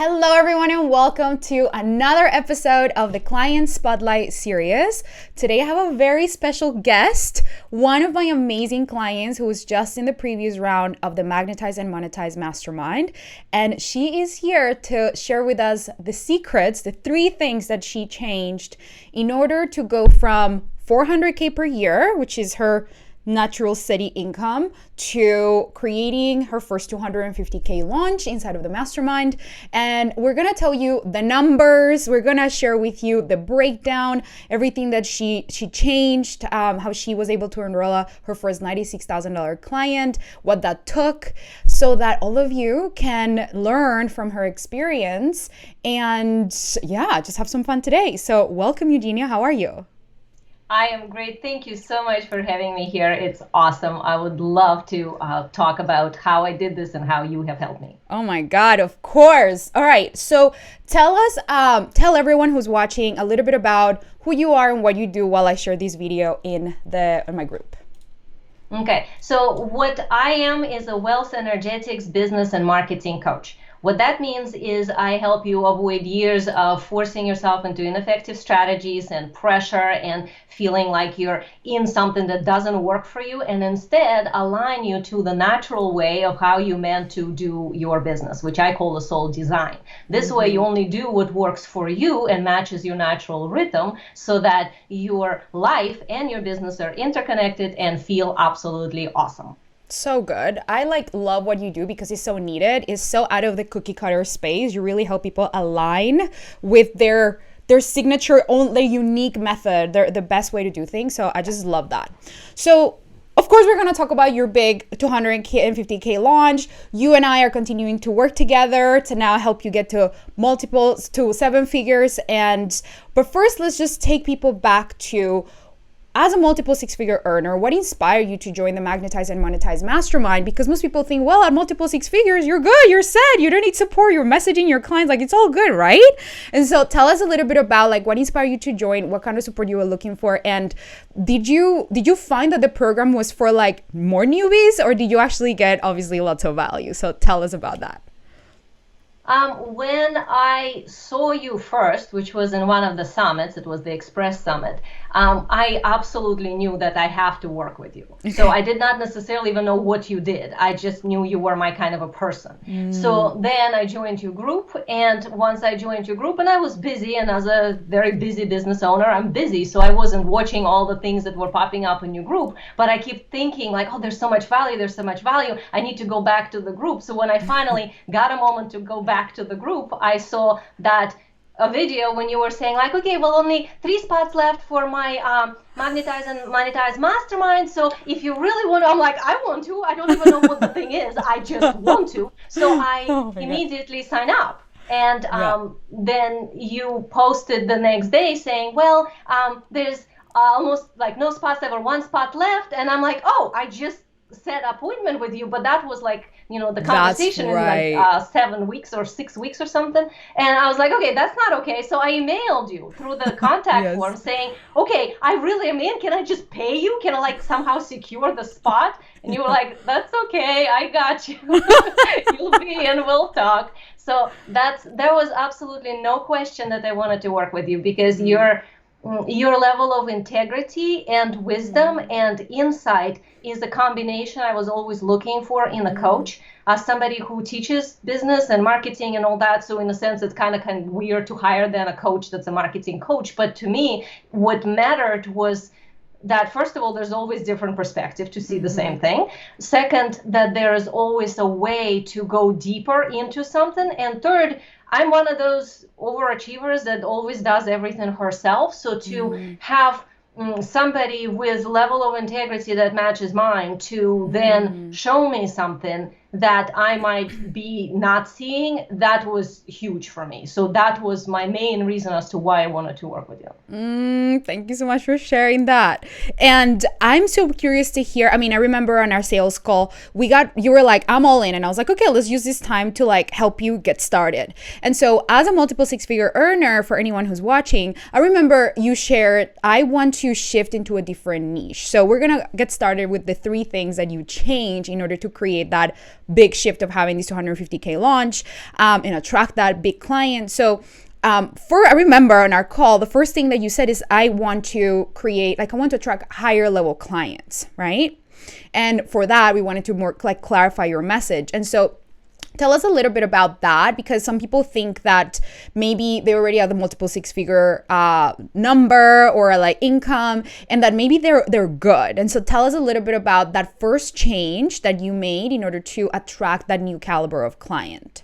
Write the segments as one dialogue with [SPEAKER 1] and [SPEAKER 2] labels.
[SPEAKER 1] Hello, everyone, and welcome to another episode of the Client Spotlight series. Today, I have a very special guest, one of my amazing clients who was just in the previous round of the Magnetize and Monetize Mastermind. And she is here to share with us the secrets, the three things that she changed in order to go from $400K per year, which is her natural steady income, to creating her first $250K launch inside of the mastermind. And we're gonna tell you the numbers, we're gonna share with you the breakdown, everything that she changed, how she was able to enroll her first $96,000 client, what that took, so that all of you can learn from her experience and just have some fun today. So welcome, Eugenia, how are you?
[SPEAKER 2] I am great. Thank you so much for having me here. It's awesome. I would love to talk about how I did this and how you have helped me.
[SPEAKER 1] Oh my God, of course. All right. So tell everyone who's watching a little bit about who you are and what you do while I share this video in my group.
[SPEAKER 2] Okay. So what I am is a wealth energetics business and marketing coach. What that means is I help you avoid years of forcing yourself into ineffective strategies and pressure and feeling like you're in something that doesn't work for you, and instead align you to the natural way of how you meant to do your business, which I call the soul design. This way you only do what works for you and matches your natural rhythm, so that your life and your business are interconnected and feel absolutely awesome.
[SPEAKER 1] So good. I love what you do because it's so needed. It's so out of the cookie cutter space. You really help people align with their signature, own, their unique method, the best way to do things. So I just love that. So of course, we're going to talk about your big 250K launch. You and I are continuing to work together to now help you get to multiples, to seven figures. But first, let's just take people back to, as a multiple six-figure earner, what inspired you to join the Magnetize and Monetize Mastermind? Because most people think, well, at multiple six figures, you're good, you're set, you don't need support, you're messaging your clients, it's all good, right? And so tell us a little bit about what inspired you to join, what kind of support you were looking for, and did you find that the program was for more newbies, or did you actually get obviously lots of value? So tell us about that.
[SPEAKER 2] When I saw you first, which was in one of the summits, it was the Express Summit, I absolutely knew that I have to work with you. So I did not necessarily even know what you did. I just knew you were my kind of a person. So then I joined your group, and once I joined your group, and I was busy, and as a very busy business owner, I'm busy, so I wasn't watching all the things that were popping up in your group, but I keep thinking oh, there's so much value, I need to go back to the group. So when I finally got a moment to go back to the group, I saw that a video when you were saying okay, well, only 3 spots left for my Magnetize and Monetize Mastermind. So if you really want to, I'm I want to. I don't even know what the thing is. I just want to. So I immediately sign up. And then you posted the next day saying, well, there's almost no spots, there were 1 spot left. And I'm oh, I just set appointment with you, but that was the conversation in 7 weeks or 6 weeks or something. And I was okay, that's not okay. So I emailed you through the contact form saying, okay, I really am in. Can I just pay you? Can I somehow secure the spot? And you were that's okay, I got you. You'll be in, we'll talk. So there was absolutely no question that I wanted to work with you, because your level of integrity and wisdom and insight is the combination I was always looking for in a coach, as somebody who teaches business and marketing and all that. So in a sense, it's kind of weird to hire then a coach that's a marketing coach. But to me, what mattered was that, first of all, there's always different perspective to see the same thing. Second, that there is always a way to go deeper into something. And third, I'm one of those overachievers that always does everything herself. So to have somebody with level of integrity that matches mine to then show me something that I might be not seeing, that was huge for me. So that was my main reason as to why I wanted to work with you.
[SPEAKER 1] Thank you so much for sharing that. And I'm so curious to hear, I remember on our sales call, you were I'm all in. And I was okay, let's use this time to help you get started. And so as a multiple six-figure earner, for anyone who's watching, I remember you shared, I want to shift into a different niche. So we're going to get started with the 3 things that you change in order to create that big shift of having this 250K launch and attract that big client. So I remember on our call, the first thing that you said is I want to attract higher level clients, right? And for that, we wanted to more like clarify your message. And so tell us a little bit about that, because some people think that maybe they already have the multiple six-figure number or like income, and that maybe they're good. And so tell us a little bit about that first change that you made in order to attract that new caliber of client.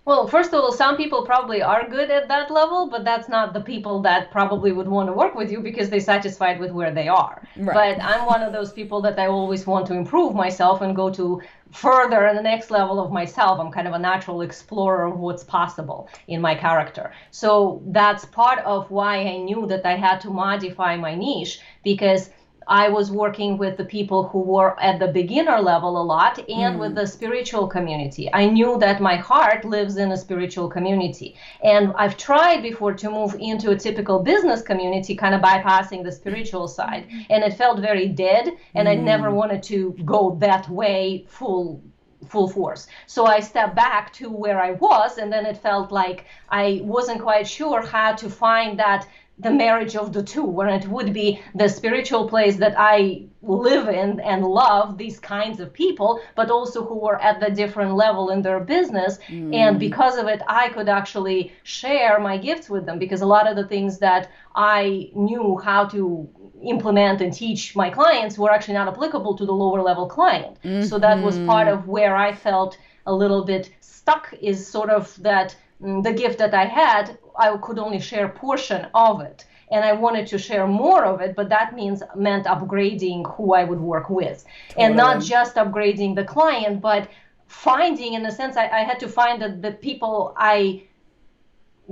[SPEAKER 2] Well, first of all, some people probably are good at that level, but that's not the people that probably would want to work with you because they're satisfied with where they are.
[SPEAKER 1] Right.
[SPEAKER 2] But I'm one of those people that I always want to improve myself and go to further and the next level of myself. I'm kind of a natural explorer of what's possible in my character. So that's part of why I knew that I had to modify my niche, because I was working with the people who were at the beginner level a lot and with the spiritual community. I knew that my heart lives in a spiritual community. And I've tried before to move into a typical business community, kind of bypassing the spiritual side. And it felt very dead. And I never wanted to go that way full force. So I stepped back to where I was. And then it felt like I wasn't quite sure how to find that the marriage of the two, where it would be the spiritual place that I live in and love these kinds of people, but also who were at the different level in their business. And because of it, I could actually share my gifts with them, because a lot of the things that I knew how to implement and teach my clients were actually not applicable to the lower level client. So that was part of where I felt a little bit stuck, is sort of that the gift that I had, I could only share a portion of it. And I wanted to share more of it, but that meant upgrading who I would work with. Totally. And not just upgrading the client, but finding, in a sense, I had to find that the people I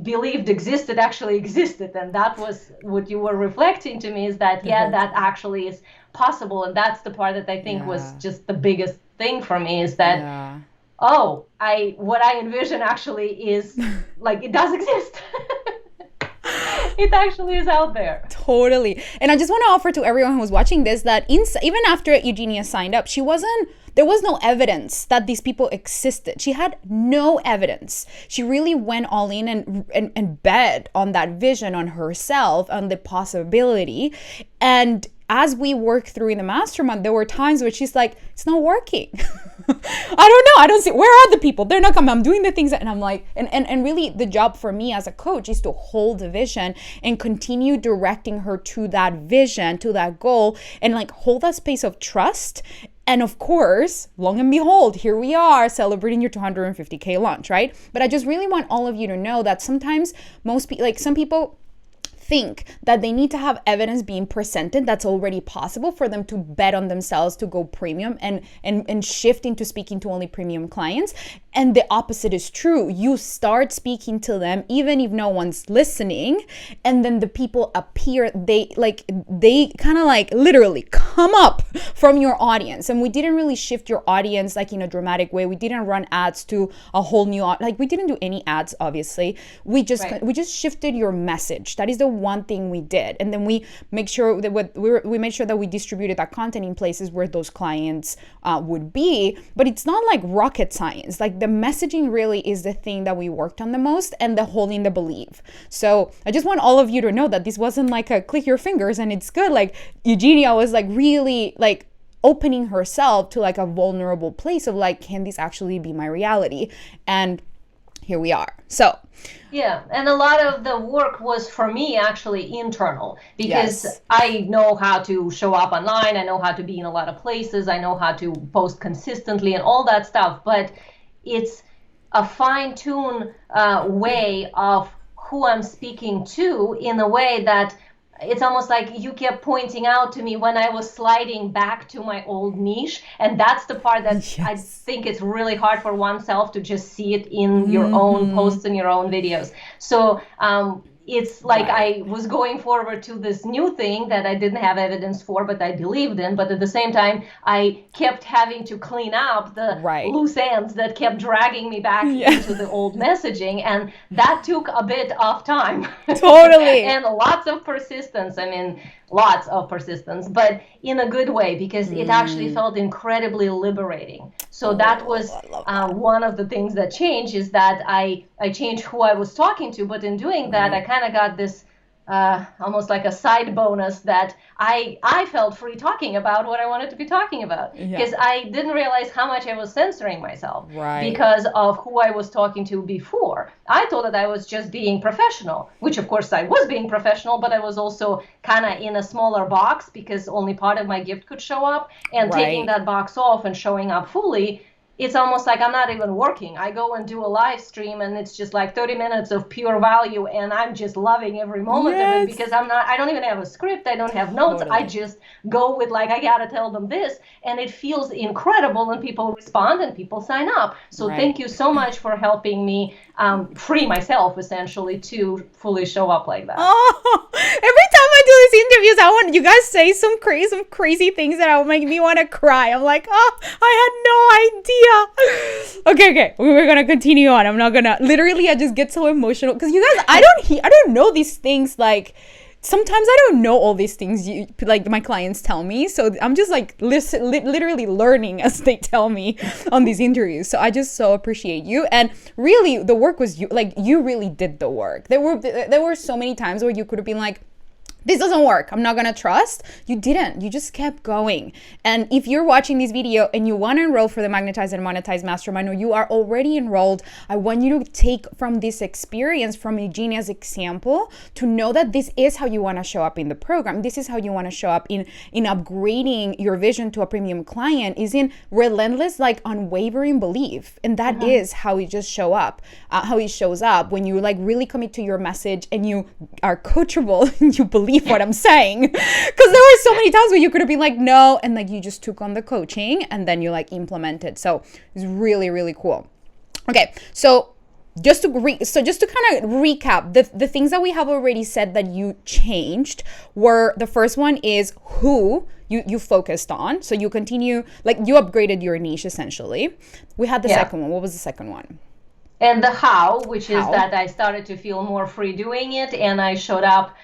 [SPEAKER 2] believed existed actually existed. And that was what you were reflecting to me, is that, that actually is possible. And that's the part that I think was just the biggest thing for me, is that what I envision actually is like, it does exist. It actually is out there.
[SPEAKER 1] Totally. And I just want to offer to everyone who was watching this that even after Eugenia signed up, there was no evidence that these people existed. She had no evidence. She really went all in and bet on that vision, on herself, on the possibility. And as we worked through in the mastermind, there were times where she's like, it's not working. I don't know. I don't see, where are the people? They're not coming. I'm doing the things and I'm like, and really the job for me as a coach is to hold the vision and continue directing her to that vision, to that goal, and like hold that space of trust. And of course, long and behold, here we are celebrating your 250K launch, right? But I just really want all of you to know that sometimes some people think that they need to have evidence being presented that's already possible for them to bet on themselves to go premium and shift into speaking to only premium clients. And the opposite is true. You start speaking to them even if no one's listening, and then the people appear, they kind of like literally come up from your audience. And we didn't really shift your audience like in a dramatic way. We didn't run ads to a whole new, we didn't do any ads, obviously. We just shifted your message. That is the one thing we did. And then we make sure that we made sure that we distributed that content in places where those clients would be. But it's not like rocket science. Like the messaging really is the thing that we worked on the most, and the holding the belief. So I just want all of you to know that this wasn't like a click your fingers and it's good. Like Eugenia was like really like opening herself to like a vulnerable place of like, can this actually be my reality? And here we are. So
[SPEAKER 2] yeah, and a lot of the work was for me actually internal, because I know how to show up online, I know how to be in a lot of places, I know how to post consistently and all that stuff, but it's a fine-tuned way of who I'm speaking to, in a way that it's almost like you kept pointing out to me when I was sliding back to my old niche. And that's the part that I think it's really hard for oneself to just see it in your own posts and your own videos. So it's like I was going forward to this new thing that I didn't have evidence for, but I believed in. But at the same time, I kept having to clean up the loose ends that kept dragging me back into the old messaging. And that took a bit of time.
[SPEAKER 1] Totally.
[SPEAKER 2] And lots of persistence. I mean, lots of persistence, but in a good way, because it actually felt incredibly liberating. So that
[SPEAKER 1] Oh,
[SPEAKER 2] was
[SPEAKER 1] I love that.
[SPEAKER 2] one of the things that changed, is that I changed who I was talking to, but in doing that, I
[SPEAKER 1] Right.
[SPEAKER 2] kind of got this almost like a side bonus, that I felt free talking about what I wanted to be talking about,
[SPEAKER 1] Yeah.
[SPEAKER 2] because I didn't realize how much I was censoring myself
[SPEAKER 1] Right.
[SPEAKER 2] because of who I was talking to before. I thought that I was just being professional, which of course I was being professional, but I was also kind of in a smaller box because only part of my gift could show up. And taking
[SPEAKER 1] Right.
[SPEAKER 2] that box off and showing up fully, it's almost like I'm not even working. I go and do a live stream and it's just like 30 minutes of pure value, and I'm just loving every moment of it,
[SPEAKER 1] Yes.
[SPEAKER 2] because I don't even have a script. I don't have notes. I
[SPEAKER 1] Totally.
[SPEAKER 2] just go with like, I got to tell them this, and it feels incredible, and people respond and people sign up. So thank
[SPEAKER 1] Right.
[SPEAKER 2] you so much for helping me free myself essentially to fully show up like that.
[SPEAKER 1] Oh, every time I do these interviews, I want you guys say some crazy things that will make me want to cry. I'm like, oh, I had no idea. Okay, okay, we're gonna continue on. I'm not gonna. Literally, I just get so emotional because you guys, I don't know these things like. Sometimes I don't know all these things like my clients tell me, so I'm just like literally learning as they tell me on these interviews. So I just so appreciate you, and really the work was you, like you really did the work. There were so many times where you could have been like, this doesn't work, I'm not gonna trust. You didn't. You just kept going. And if you're watching this video and you want to enroll for the Magnetize and Monetize Mastermind, or you are already enrolled, I want you to take from this experience, from Eugenia's example, to know that this is how you want to show up in the program. This is how you want to show up in upgrading your vision to a premium client, is in relentless, like unwavering belief. And that is how it just how it shows up when you like really commit to your message and you are coachable and you believe what I'm saying. Because there were so many times where you could have been like, no, and like you just took on the coaching and then you like implemented. So it's really, really cool. Okay, so just to kind of recap, the things that we have already said that you changed were, the first one is who you focused on. So you continue, like you upgraded your niche essentially. We had the
[SPEAKER 2] Yeah.
[SPEAKER 1] second one. What was the second one?
[SPEAKER 2] And the how, which is
[SPEAKER 1] How?
[SPEAKER 2] that I started to feel more free doing it, and I showed up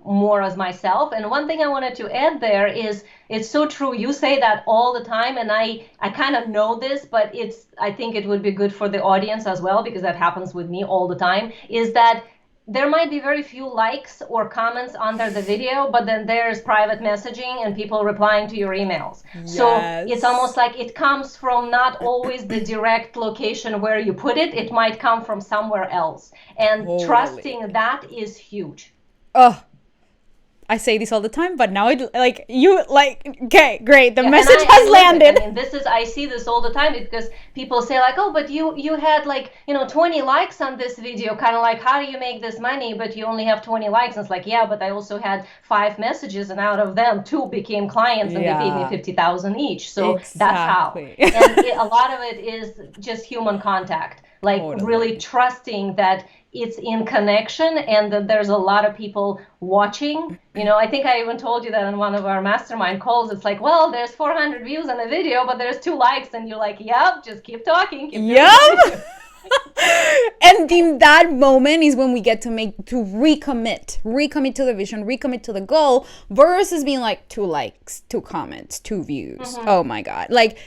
[SPEAKER 2] more as myself. And one thing I wanted to add there is, it's so true. You say that all the time, and I kind of know this, but I think it would be good for the audience as well, because that happens with me all the time, is that there might be very few likes or comments under the video, but then there's private messaging and people replying to your emails. So it's almost
[SPEAKER 1] Yes.
[SPEAKER 2] like it comes from not always the direct location where you put it. It might come from somewhere else. And
[SPEAKER 1] Totally.
[SPEAKER 2] trusting that is huge.
[SPEAKER 1] Oh, I say this all the time, but now it like you like, okay, great. The
[SPEAKER 2] Yeah, and
[SPEAKER 1] message
[SPEAKER 2] I
[SPEAKER 1] has
[SPEAKER 2] live it. I
[SPEAKER 1] landed.
[SPEAKER 2] mean, I see this all the time, because people say like, oh, but you had like 20 likes on this video, kind of like, how do you make this money? But you only have 20 likes. And it's like, yeah, but I also had 5 messages, and out of them 2 became clients, and they paid me
[SPEAKER 1] Yeah,
[SPEAKER 2] 50,000 each. So that's how.
[SPEAKER 1] exactly.
[SPEAKER 2] And a lot of it is just human contact, like really
[SPEAKER 1] Totally.
[SPEAKER 2] trusting that it's in connection, and that there's a lot of people watching. I think I even told you that in one of our mastermind calls. It's like, well, there's 400 views on a video, but there's 2 likes, and you're like, yep, just keep talking, keep doing
[SPEAKER 1] Yep.
[SPEAKER 2] what you do.
[SPEAKER 1] And in that moment is when we get to recommit to the vision, recommit to the goal, versus being like 2 likes, 2 comments, 2 views. Oh my God. Like,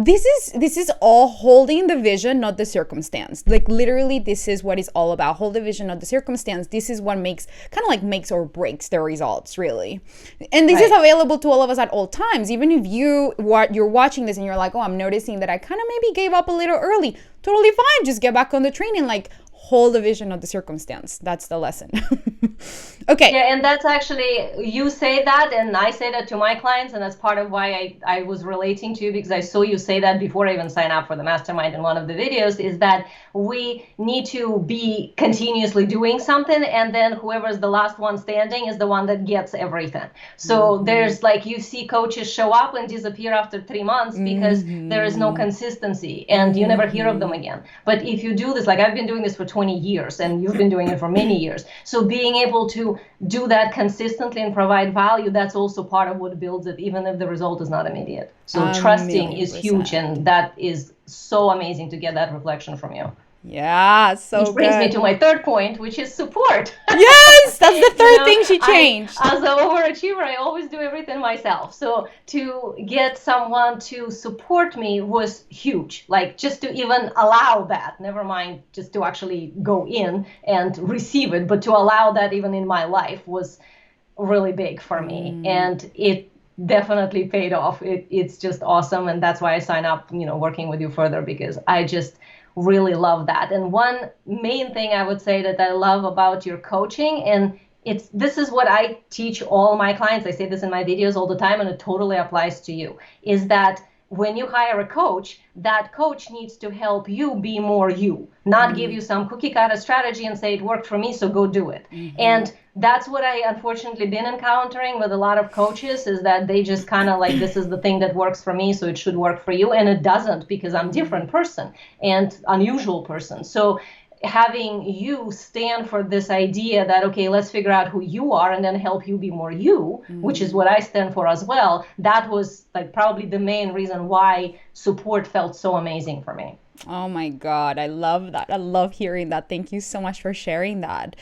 [SPEAKER 1] this is all holding the vision, not the circumstance. Like literally, this is what it's all about. Hold the vision, not the circumstance. This is what makes or breaks the results, really. And this is
[SPEAKER 2] Right.
[SPEAKER 1] available to all of us at all times. Even if you're watching this and you're like, oh, I'm noticing that I kind of maybe gave up a little early. Totally fine. Just get back on the train and like hold the vision, not the circumstance. That's the lesson. Okay.
[SPEAKER 2] Yeah, and that's actually, you say that, and I say that to my clients, and that's part of why I was relating to you, because I saw you say that before I even sign up for the mastermind in one of the videos, is that we need to be continuously doing something, and then whoever's the last one standing is the one that gets everything. So there's like, you see coaches show up and disappear after 3 months because there is no consistency, and you never hear of them again. But if you do this, like I've been doing this for 20 years, and you've been doing it for many years. So being able to do that consistently and provide value, that's also part of what builds it, even if the result is not immediate. So
[SPEAKER 1] A
[SPEAKER 2] trusting
[SPEAKER 1] million
[SPEAKER 2] is huge,
[SPEAKER 1] percent.
[SPEAKER 2] and that is so amazing to get that reflection from you.
[SPEAKER 1] Yeah,
[SPEAKER 2] Which
[SPEAKER 1] so
[SPEAKER 2] brings me
[SPEAKER 1] good.
[SPEAKER 2] to my third point, which is support.
[SPEAKER 1] Yes, that's the
[SPEAKER 2] You
[SPEAKER 1] third
[SPEAKER 2] know,
[SPEAKER 1] thing she
[SPEAKER 2] I,
[SPEAKER 1] changed.
[SPEAKER 2] as an overachiever, I always do everything myself. So to get someone to support me was huge. Like just to even allow that, never mind just to actually go in and receive it, but to allow that even in my life was really big for me. And it definitely paid off. It's just awesome. And that's why I sign up, working with you further, because I just really love that. And one main thing I would say that I love about your coaching, and this is what I teach all my clients. I say this in my videos all the time, and it totally applies to you, is that when you hire a coach, that coach needs to help you be more you, not give you some cookie cutter strategy and say it worked for me, so go do it. And that's what I unfortunately been encountering with a lot of coaches, is that they just kind of like, this is the thing that works for me, so it should work for you. And it doesn't, because I'm a different person and unusual person. So having you stand for this idea that, okay, let's figure out who you are and then help you be more you, which is what I stand for as well. That was like probably the main reason why support felt so amazing for me.
[SPEAKER 1] Oh my God, I love that. I love hearing that. Thank you so much for sharing that.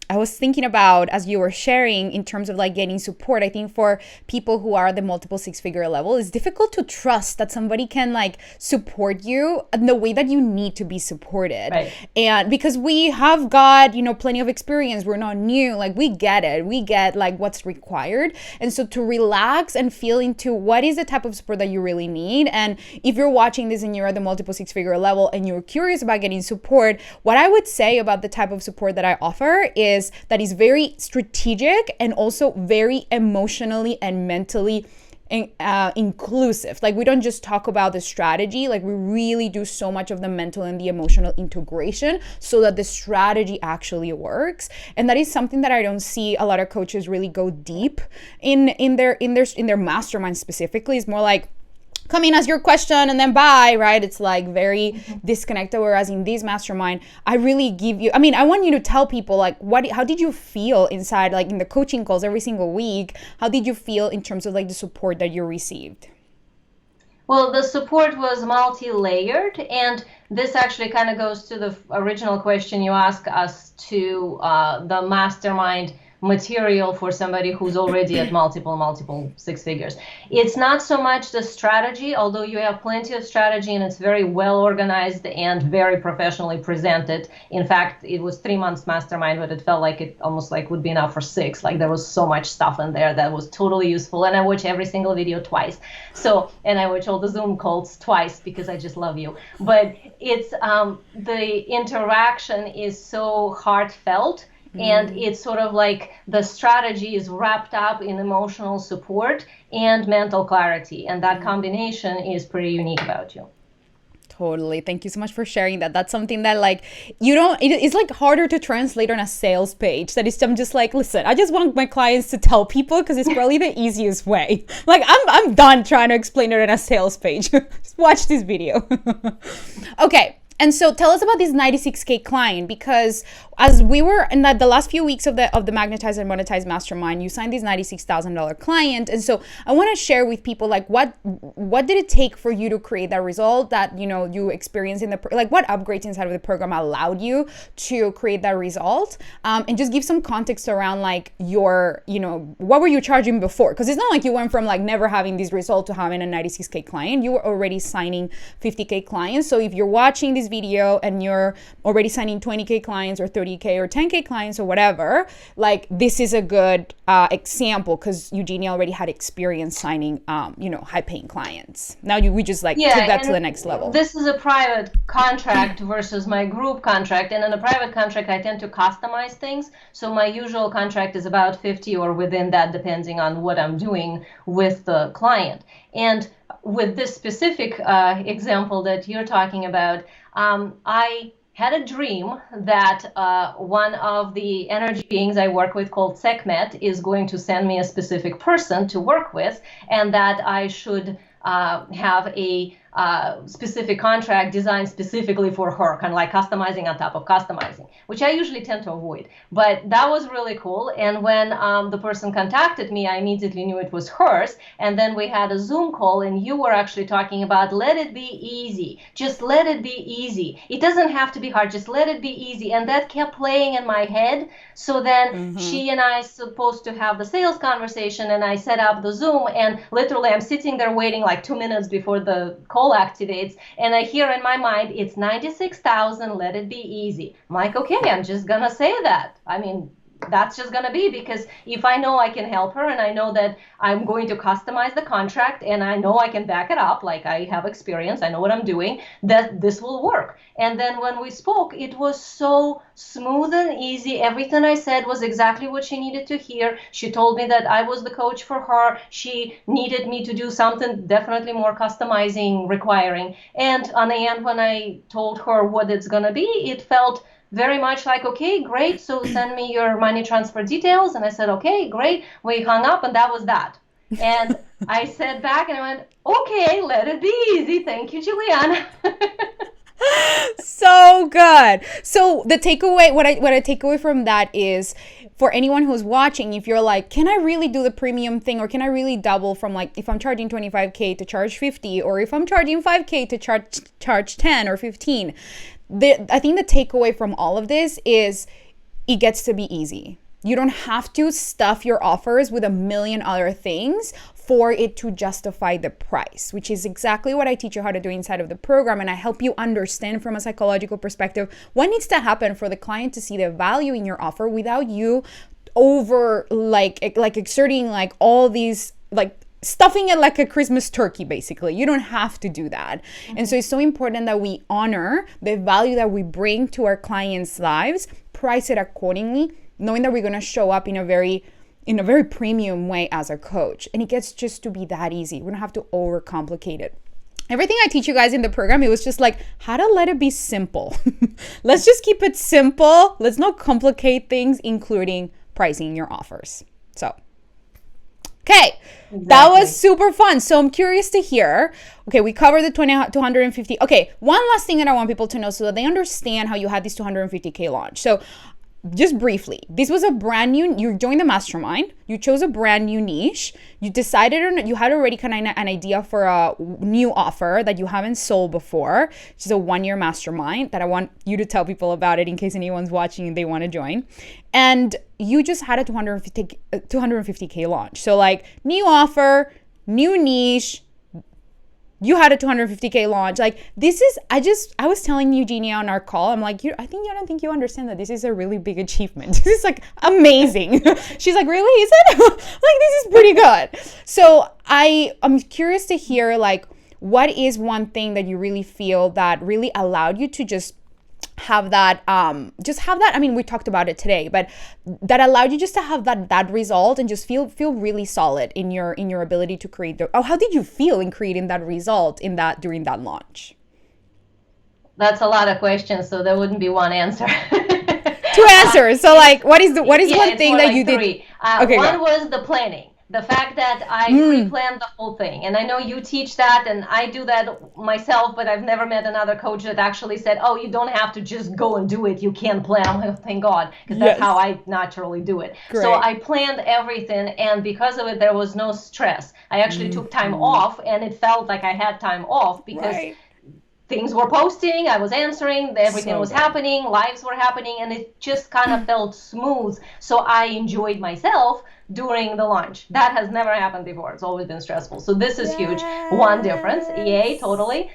[SPEAKER 1] I was thinking about, as you were sharing, in terms of like getting support, I think for people who are at the multiple six-figure level, it's difficult to trust that somebody can like support you in the way that you need to be supported.
[SPEAKER 2] Right.
[SPEAKER 1] And because we have got, plenty of experience, we're not new, like we get it. We get like what's required. And so to relax and feel into what is the type of support that you really need. And if you're watching this and you're at the multiple six-figure level and you're curious about getting support, what I would say about the type of support that I offer is that is very strategic and also very emotionally and mentally inclusive. Like we don't just talk about the strategy, like we really do so much of the mental and the emotional integration so that the strategy actually works. And that is something that I don't see a lot of coaches really go deep in their mastermind specifically. It's more like, come in, ask your question, and then bye, right? It's like very disconnected. Whereas in this mastermind, I really give you, I want you to tell people like, how did you feel inside, like in the coaching calls every single week? How did you feel in terms of like the support that you received?
[SPEAKER 2] Well, the support was multi-layered, and this actually kind of goes to the original question you asked us to the mastermind material for somebody who's already at multiple six figures. It's not so much the strategy, although you have plenty of strategy and it's very well organized and very professionally presented. In fact, it was 3 months mastermind, but it felt like it almost like would be enough for 6. Like there was so much stuff in there that was totally useful. And I watch every single video twice. And I watch all the Zoom calls twice because I just love you. But it's the interaction is so heartfelt. And it's sort of like the strategy is wrapped up in emotional support and mental clarity. And that combination is pretty unique about you.
[SPEAKER 1] Totally. Thank you so much for sharing that. That's something that like, it's like harder to translate on a sales page. That is, I'm just like, listen, I just want my clients to tell people because it's probably the easiest way. Like I'm done trying to explain it on a sales page. Just watch this video. Okay. And so tell us about this 96K client, because as we were in the last few weeks of the Magnetize and Monetize Mastermind, you signed this $96,000 client. And so I want to share with people like what did it take for you to create that result that you experienced in what upgrades inside of the program allowed you to create that result, and just give some context around like your what were you charging before, because it's not like you went from like never having this result to having a 96K client. You were already signing 50K clients. So if you're watching this video and you're already signing 20K clients or 30K or 10K clients or whatever, like this is a good example because Eugenia already had experience signing high paying clients. Now we just took that to the next level.
[SPEAKER 2] This is a private contract versus my group contract, and in a private contract I tend to customize things. So my usual contract is about 50 or within that, depending on what I'm doing with the client. And with this specific example that you're talking about, I had a dream that one of the energy beings I work with called Sekhmet is going to send me a specific person to work with, and that I should have a specific contract designed specifically for her, kind of like customizing on top of customizing, which I usually tend to avoid. But that was really cool. And when the person contacted me, I immediately knew it was hers. And then we had a Zoom call, and you were actually talking about let it be easy. Just let it be easy. It doesn't have to be hard. Just let it be easy. And that kept playing in my head. So then she and I supposed to have the sales conversation, and I set up the Zoom, and literally I'm sitting there waiting like 2 minutes before the call activates, and I hear in my mind, it's 96,000, let it be easy. I'm like, okay, I'm just gonna say that. I mean, that's just going to be, because if I know I can help her and I know that I'm going to customize the contract and I know I can back it up, like I have experience, I know what I'm doing, that this will work. And then when we spoke, it was so smooth and easy. Everything I said was exactly what she needed to hear. She told me that I was the coach for her. She needed me to do something definitely more customizing, requiring. And on the end, when I told her what it's going to be, it felt very much like, okay, great. So send me your money transfer details. And I said, okay, great. We hung up, and that was that. And I sat back and I went, okay, let it be easy. Thank you, Juliana.
[SPEAKER 1] So good. So the takeaway, what I take away from that is, for anyone who's watching, if you're like, can I really do the premium thing, or can I really double from, like, if I'm charging 25K to charge 50, or if I'm charging 5K to charge 10 or 15, I think the takeaway from all of this is it gets to be easy. You don't have to stuff your offers with a million other things for it to justify the price, which is exactly what I teach you how to do inside of the program. And I help you understand from a psychological perspective what needs to happen for the client to see the value in your offer without you over like exerting like all these, like stuffing it like a Christmas turkey, basically. You don't have to do that. And so it's so important that we honor the value that we bring to our clients' lives, price it accordingly, knowing that we're going to show up in a very premium way as a coach. And it gets just to be that easy. We don't have to overcomplicate it. Everything I teach you guys in the program, it was just like how to let it be simple. Let's just keep it simple. Let's not complicate things, including pricing your offers. So, okay, exactly. That was super fun. So I'm curious to hear, okay, we covered the 250. Okay, one last thing that I want people to know so that they understand how you had this 250K launch. So just briefly, this was a brand new, you joined the mastermind, you chose a brand new niche, you decided on, you had already kind of an idea for a new offer that you haven't sold before, which is a 1-year mastermind that I want you to tell people about it in case anyone's watching and they want to join. And you just had a 250K launch. So like new offer, new niche, you had a 250K launch. Like this is, I was telling Eugenia on our call, I'm like, I don't think you understand that this is a really big achievement. This is like amazing. She's like, really, is it? Like, this is pretty good. So I'm curious to hear, like, what is one thing that you really feel that really allowed you to just have that, I mean, we talked about it today, but that allowed you just to have that result and just feel really solid in your ability to create how did you feel in creating that result during that launch?
[SPEAKER 2] That's a lot of questions, so there wouldn't be one answer.
[SPEAKER 1] 2 answers. So like, what is one thing that you did?
[SPEAKER 2] Okay, one was the planning. The fact that I pre-planned the whole thing. And I know you teach that, and I do that myself, but I've never met another coach that actually said, oh, you don't have to just go and do it. You can plan. I'm like, thank God, because that's how I naturally do it. Great. So I planned everything, and because of it, there was no stress. I actually took time off, and it felt like I had time off because things were posting, I was answering, everything was happening, lives were happening, and it just kind of felt smooth. So I enjoyed myself during the launch. That has never happened before. It's always been stressful. So this is huge. One difference. Yay, totally.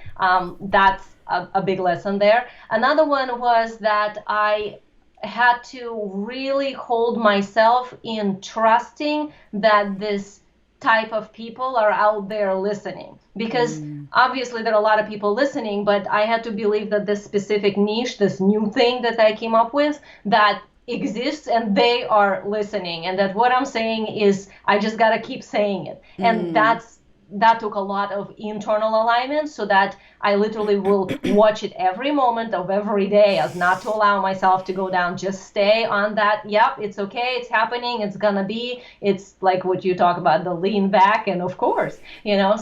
[SPEAKER 2] That's a big lesson there. Another one was that I had to really hold myself in trusting that this type of people are out there listening, because obviously there are a lot of people listening, but I had to believe that this specific niche, this new thing that I came up with, that exists and they are listening, and that what I'm saying is I just got to keep saying it. And that's that took a lot of internal alignment, so that I literally will watch it every moment of every day as not to allow myself to go down. Just stay on that. Yep, it's okay. It's happening. It's gonna be. It's like what you talk about, the lean back, and of course,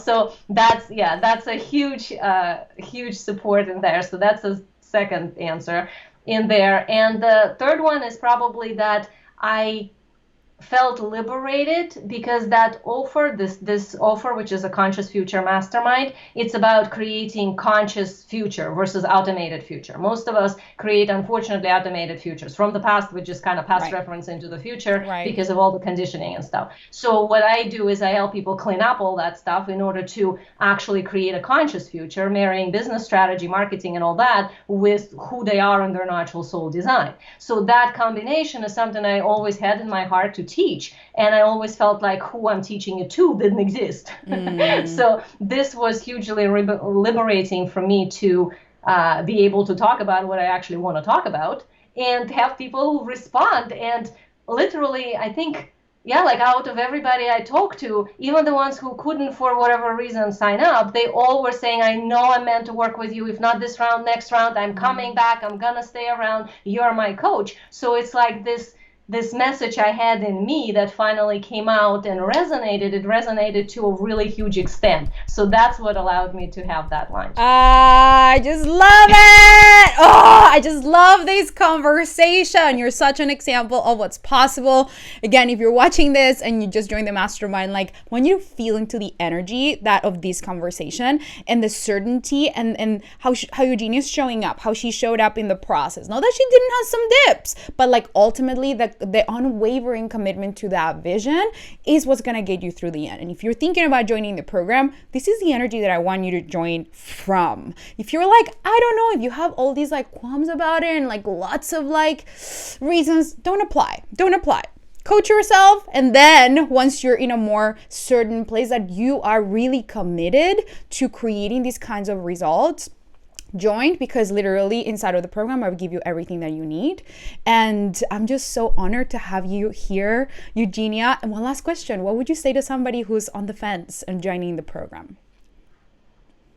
[SPEAKER 2] So that's a huge support in there. So that's a second answer in there. And the third one is probably that I felt liberated because that offer, this offer, which is a conscious future mastermind, it's about creating conscious future versus automated future. Most of us create, unfortunately, automated futures from the past, which is kind of past reference into the future because of all the conditioning and stuff. So what I do is I help people clean up all that stuff in order to actually create a conscious future, marrying business strategy, marketing, and all that with who they are in their natural soul design. So that combination is something I always had in my heart to teach, and I always felt like who I'm teaching it to didn't exist. So this was hugely liberating for me to be able to talk about what I actually want to talk about and have people respond. And literally, I think, like out of everybody I talked to, even the ones who couldn't for whatever reason sign up, they all were saying, I know I'm meant to work with you. If not this round, next round, I'm coming back. I'm going to stay around. You're my coach. So it's like this message I had in me that finally came out and resonated. It resonated to a really huge extent. So that's what allowed me to have that launch.
[SPEAKER 1] I just love it. I just love this conversation. You're such an example of what's possible. Again, if you're watching this and you just joined the mastermind, like when you feel into the energy that of this conversation and the certainty and how Eugenia's showing up, how she showed up in the process. Not that she didn't have some dips, but like ultimately the unwavering commitment to that vision is what's going to get you through the end. And if you're thinking about joining the program, this is the energy that I want you to join from. If you're like, I don't know, if you have all these like qualms about it and like lots of like reasons, don't apply. Coach yourself, and then once you're in a more certain place that you are really committed to creating these kinds of results, join, because literally inside of the program I will give you everything that you need. And I'm just so honored to have you here, Eugenia. And one last question, what would you say to somebody who's on the fence and joining the program?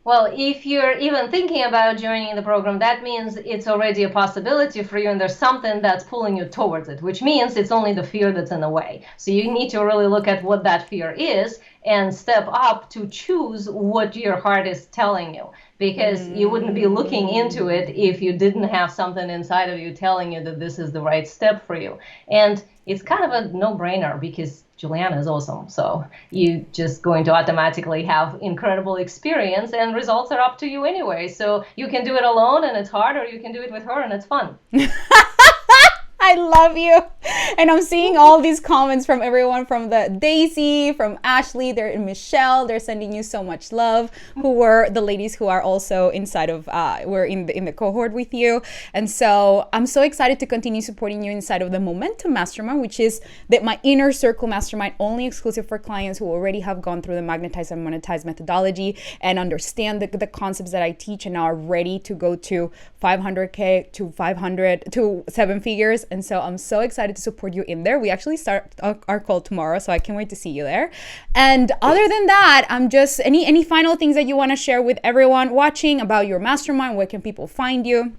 [SPEAKER 2] Well, if you're even thinking about joining the program, that means it's already a possibility for you, and there's something that's pulling you towards it, which means it's only the fear that's in the way. So you need to really look at what that fear is and step up to choose what your heart is telling you, because you wouldn't be looking into it if you didn't have something inside of you telling you that this is the right step for you. And it's kind of a no-brainer because Juliana is awesome. So you're just going to automatically have incredible experience, and results are up to you anyway. So you can do it alone and it's hard, or you can do it with her and it's fun.
[SPEAKER 1] I love you. And I'm seeing all these comments from everyone, from the Daisy, from Ashley, they're in Michelle, they're sending you so much love, who were the ladies who are also inside of, we're in the cohort with you. And so I'm so excited to continue supporting you inside of the Momentum Mastermind, which is my inner circle mastermind, only exclusive for clients who already have gone through the Magnetize and Monetize methodology and understand the concepts that I teach and are ready to go to 500K to 500 to 7 figures. And so I'm so excited to support you in there. We actually start our call tomorrow, so I can't wait to see you there. And other than that, I'm just, any final things that you want to share with everyone watching about your mastermind? Where can people find you?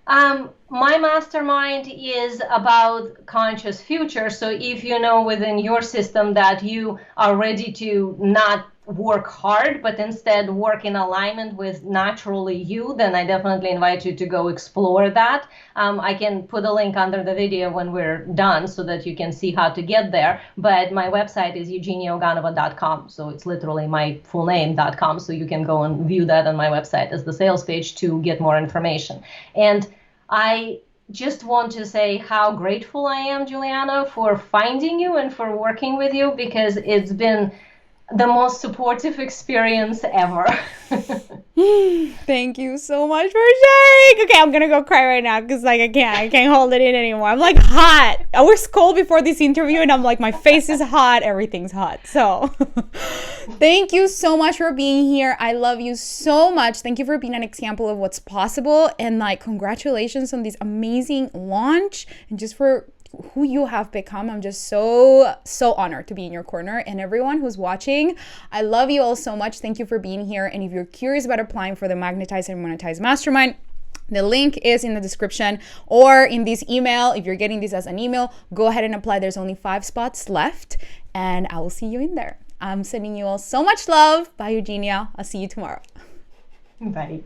[SPEAKER 2] My mastermind is about conscious future. So if you know within your system that you are ready to not work hard, but instead work in alignment with naturally you, then I definitely invite you to go explore that. I can put a link under the video when we're done so that you can see how to get there. But my website is eugeniaoganova.com. So it's literally my full name.com. So you can go and view that on my website as the sales page to get more information. And I just want to say how grateful I am, Juliana, for finding you and for working with you, because it's been the most supportive experience ever.
[SPEAKER 1] Thank you so much for sharing. Okay, I'm gonna go cry right now because I can't hold it in anymore. I'm like hot. I was cold before this interview and I'm like, my face is hot, everything's hot. So thank you so much for being here. I love you so much. Thank you for being an example of what's possible, and like congratulations on this amazing launch, and just for who you have become. I'm just so honored to be in your corner. And everyone who's watching, I love you all so much. Thank you for being here. And if you're curious about applying for the Magnetize and Monetize Mastermind, the link is in the description or in this email. If you're getting this as an email, go ahead and apply. There's only 5 spots left, and I will see you in there. I'm sending you all so much love. Bye, Eugenia. I'll see you tomorrow.
[SPEAKER 2] Bye.